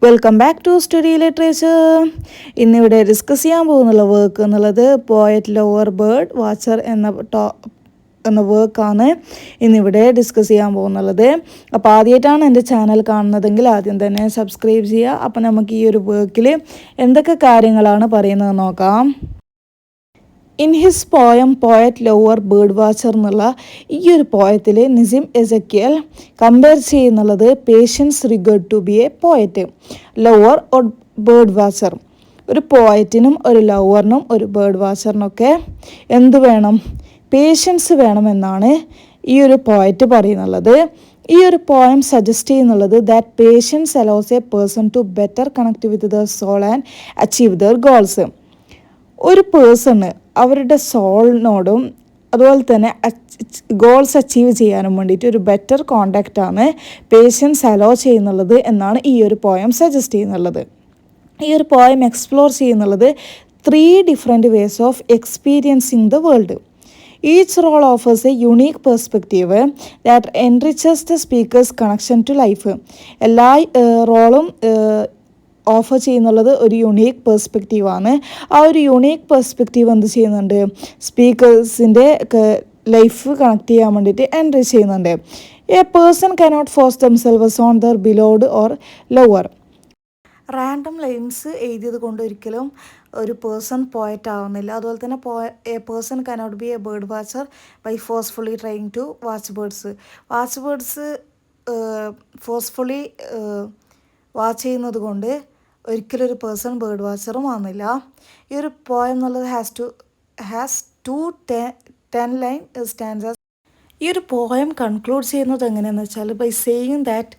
Welcome back to study literature. ഇന്നിവിടെ discuss ചെയ്യാൻ പോകുന്നുള്ള വർക്ക് എന്നുള്ളത് പോയറ്റ് ലവർ ബേർഡ് വാച്ചർ എന്ന വർക്കാണ് ഇന്നിവിടെ ഡിസ്കസ് ചെയ്യാൻ പോകുന്നുള്ളത്. അപ്പോൾ ആദ്യമായിട്ടാണ് എൻ്റെ ചാനൽ കാണുന്നതെങ്കിൽ ആദ്യം തന്നെ സബ്സ്ക്രൈബ് ചെയ്യുക. അപ്പോൾ നമുക്ക് ഈ ഒരു വർക്കിൽ എന്തൊക്കെ കാര്യങ്ങളാണ് പറയുന്നത് നോക്കാം. In his poem poet lover bird watcher എന്നുള്ള ഈ ഒരു പോയത്തിൽ നിസിം എസക്കിയൽ കമ്പയർ ചെയ്യുന്നുള്ളത് patience regard to be a poet lover or bird watcher. ഒരു പോയറ്റിനും ഒരു ലവറിനും ഒരു ബേർഡ് വാച്ചറിനൊക്കെ എന്ത് വേണം? പേഷ്യൻസ് വേണമെന്നാണ് ഈ ഒരു പോയറ്റ് പറയുന്നുള്ളത്. ഈ ഒരു പോയം സജസ്റ്റ് ചെയ്യുന്നുള്ളത് that patience allows a person to better connect with the soul and achieve their goals. ഒരു പേഴ്സണ് അവരുടെ സോളിനോടും അതുപോലെ തന്നെ ഗോൾസ് അച്ചീവ് ചെയ്യാനും വേണ്ടിയിട്ട് ഒരു ബെറ്റർ കോണ്ടാക്റ്റാണ് പേഷ്യൻസ് അലോ ചെയ്യുന്നുള്ളത് എന്നാണ് ഈ ഒരു പോയം സജസ്റ്റ് ചെയ്യുന്നുള്ളത്. ഈ ഒരു പോയം എക്സ്പ്ലോർ ചെയ്യുന്നുള്ളത് 3 different ways of experiencing the world. Each role offers a unique perspective that enriches the speaker's connection to life. എല്ലാ റോളും ഓഫർ ചെയ്യുന്നുള്ളത് ഒരു യുണീക്ക് പെർസ്പെക്റ്റീവാണ്. ആ ഒരു യുണീക്ക് പെർസ്പെക്റ്റീവ് എന്ത് ചെയ്യുന്നുണ്ട്? സ്പീക്കേഴ്സിൻ്റെ ലൈഫ് കണക്ട് ചെയ്യാൻ വേണ്ടിയിട്ട് എൻറിച്ച് ചെയ്യുന്നുണ്ട്. A person cannot force themselves on their beloved or lover. Random lines എഴുതിയത് കൊണ്ട് ഒരിക്കലും ഒരു പേഴ്സൺ പോയറ്റ് ആവുന്നില്ല. അതുപോലെ തന്നെ a person cannot be a bird watcher by forcefully trying to watch birds. Watch birds forcefully watch ചെയ്യുന്നത് കൊണ്ട് ഒരിക്കലും ഒരു പേഴ്സൺ ബേർഡ് വാച്ചറും ആവുന്നില്ല. ഈ ഒരു പോയം എന്നുള്ളത് ഹാസ് ടു 10 ലൈൻ സ്റ്റാൻസസ്. ഈ ഒരു പോയം കൺക്ലൂഡ് ചെയ്യുന്നത് എങ്ങനെയാണെന്ന് വെച്ചാൽ by saying that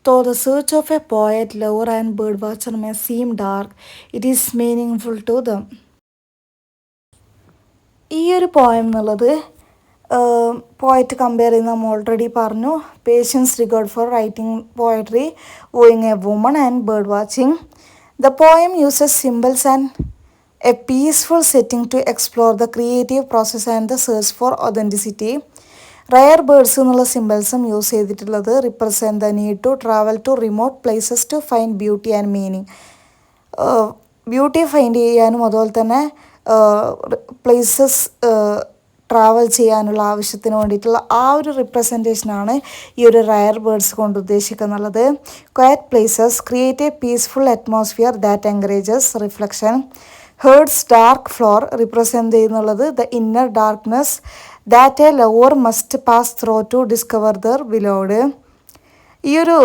though the search of a poet, lover and bird watcher may seem dark, it is meaningful to them. ഈ ഒരു പോയം എന്നുള്ളത് പോയറ്റ് കമ്പയർ ചെയ്യുന്ന നമ്മൾ ഓൾറെഡി പറഞ്ഞു. Patience regard for writing poetry, wooing a woman and bird watching. The poem uses symbols and a peaceful setting to explore the creative process and the search for authenticity. Rare birds എന്നുള്ള സിംബൽസും use ചെയ്തിട്ടുള്ളത് represent the need to travel to remote places to find beauty and meaning. Beauty find ചെയ്യാനും അതുപോലെ തന്നെ places travel ചെയ്യാനുള്ള ആവശ്യത്തിന് വേണ്ടിയിട്ടുള്ള ആ ഒരു റിപ്രസെൻറ്റേഷനാണ് ഈ ഒരു റയർ ബേർഡ്സ് കൊണ്ട് ഉദ്ദേശിക്കുന്നുള്ളത്. Quiet places create a peaceful atmosphere that encourages reflection. Herds dark floor represent ചെയ്യുന്നുള്ളത് the inner darkness that a lover must pass through to discover their beloved. ഈ ഒരു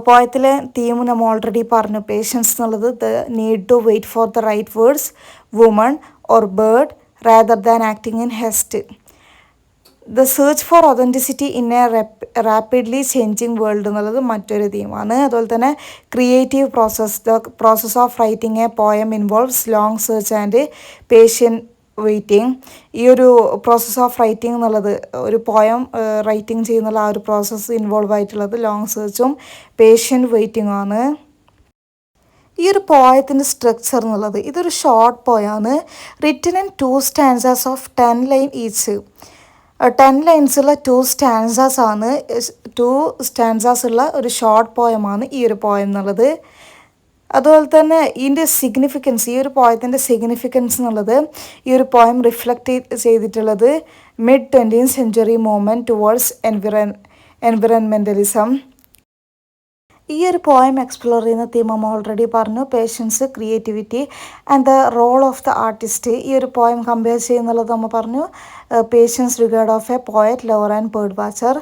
പോയത്തിലെ തീം നമ്മൾ ഓൾറെഡി പറഞ്ഞു. പേഷ്യൻസ് എന്നുള്ളത് the need to wait for the right words, woman or bird rather than acting in haste. The search for authenticity in a rapidly changing world എന്നുള്ളത് മറ്റൊരു തീമാണ്. അതുപോലെ തന്നെ creative process. The process of writing A poem involves long search and patient waiting. ഈ ഒരു process of writing എന്നുള്ളത് ഒരു poem writing ചെയ്യുന്നുള്ള ആ ഒരു പ്രോസസ്സ് ഇൻവോൾവ് ആയിട്ടുള്ളത് ലോങ് സെർച്ചും പേഷ്യൻറ്റ് വെയിറ്റിംഗും ആണ്. ഈ ഒരു പോയത്തിൻ്റെ സ്ട്രക്ചർ എന്നുള്ളത് ഇതൊരു ഷോർട്ട് പോയാണ്. Written in 2 stanzas of 10 line each. 10 ലൈൻസുള്ള 2 stanzas ആണ്. 2 സ്റ്റാൻസാസ് ഉള്ള ഒരു ഷോർട്ട് പോയമാണ് ഈ ഒരു പോയം എന്നുള്ളത്. അതുപോലെ തന്നെ ഇതിൻ്റെ സിഗ്നിഫിക്കൻസ്, ഈ ഒരു പോയത്തിൻ്റെ സിഗ്നിഫിക്കൻസ് എന്നുള്ളത് ഈ ഒരു പോയം റിഫ്ലക്റ്റ് ചെയ്തിട്ടുള്ളത് mid 20th century movement towards environmentalism. ഈ ഒരു പോയം എക്സ്പ്ലോർ ചെയ്യുന്ന തീം നമ്മൾ ഓൾറെഡി പറഞ്ഞു. Patience, creativity and the role of the artist. ഈ ഒരു പോയം കമ്പയർ ചെയ്യുന്നുള്ളത് നമ്മൾ പറഞ്ഞു. Patience regard of a poet, lover and bird watcher.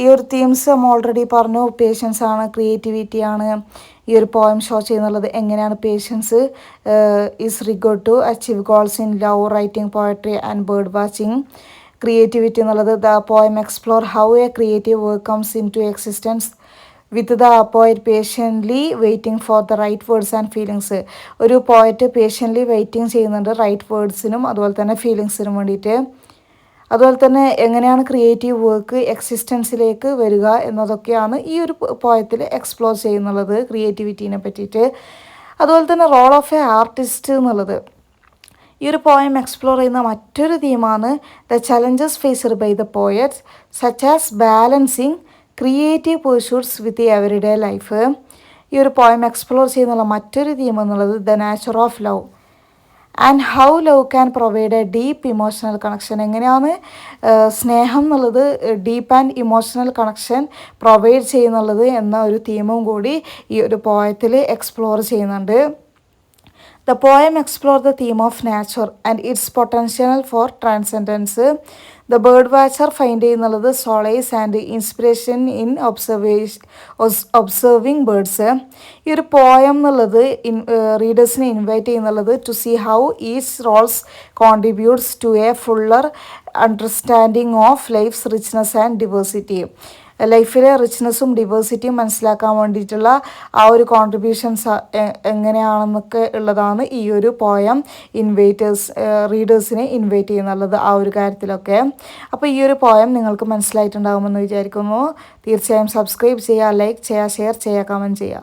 ഈ ഒരു തീംസ് നമ്മൾ ഓൾറെഡി പറഞ്ഞു. പേഷ്യൻസ് ആണ്, ക്രിയേറ്റിവിറ്റി ആണ് ഈ ഒരു പോയം ഷോ ചെയ്യുന്നുള്ളത്. എങ്ങനെയാണ് patience is regard to achieve goals in love, writing poetry and bird watching. Creativity എന്നുള്ളത് the poem explore how a creative work comes into existence with the poet patiently waiting for the right words and feelings. ഒരു poet patiently waiting ചെയ്യുന്നുണ്ട് right വേർഡ്സിനും അതുപോലെ തന്നെ ഫീലിങ്സിനും വേണ്ടിയിട്ട്. അതുപോലെ തന്നെ എങ്ങനെയാണ് ക്രിയേറ്റീവ് വർക്ക് എക്സിസ്റ്റൻസിലേക്ക് വരിക എന്നതൊക്കെയാണ് ഈ ഒരു പോയത്തിൽ എക്സ്പ്ലോർ ചെയ്യുന്നുള്ളത്, ക്രിയേറ്റിവിറ്റീനെ പറ്റിയിട്ട്. അതുപോലെ തന്നെ റോൾ ഓഫ് എ ആർട്ടിസ്റ്റ് എന്നുള്ളത് ഈ ഒരു പോയം എക്സ്പ്ലോർ ചെയ്യുന്ന മറ്റൊരു തീമാണ് the challenges faced by the poets such as balancing creative pursuits with the everyday life. ഈ ഒരു പോയം എക്സ്പ്ലോർ ചെയ്യുന്നുള്ള മറ്റൊരു തീം എന്നുള്ളത് the nature of love and how love can provide a deep emotional connection. എങ്ങനെയാണ് സ്നേഹം എന്നുള്ളത് deep and emotional connection provide ചെയ്യുന്നുള്ളത് എന്ന ഒരു തീമും കൂടി ഈ ഒരു പോയത്തിൽ എക്സ്പ്ലോർ ചെയ്യുന്നുണ്ട്. The poem explores the theme of nature and its potential for transcendence. The birdwatcher find എന്നുള്ളത് solace and inspiration in observing birds. ഈ ഒരു പോയം എന്നുള്ളത് റീഡേഴ്സിനെ ഇൻവൈറ്റ് ചെയ്യുന്നുള്ളത് to see how each roles contributes to a fuller understanding of life's richness and diversity. ലൈഫിലെ റിച്ച്നെസ്സും ഡിവേഴ്സിറ്റിയും മനസ്സിലാക്കാൻ വേണ്ടിയിട്ടുള്ള ആ ഒരു കോൺട്രിബ്യൂഷൻസ് എങ്ങനെയാണെന്നൊക്കെ ഉള്ളതാണ് ഈ ഒരു പോയം റീഡേഴ്സിനെ ഇൻവൈറ്റ് ചെയ്യുന്നുള്ളത് ആ ഒരു കാര്യത്തിലൊക്കെ. അപ്പോൾ ഈ ഒരു പോയം നിങ്ങൾക്ക് മനസ്സിലായിട്ടുണ്ടാകുമെന്ന് വിചാരിക്കുന്നു. തീർച്ചയായും സബ്സ്ക്രൈബ് ചെയ്യുക, ലൈക്ക് ചെയ്യുക, ഷെയർ ചെയ്യുക, കമൻറ്റ് ചെയ്യുക.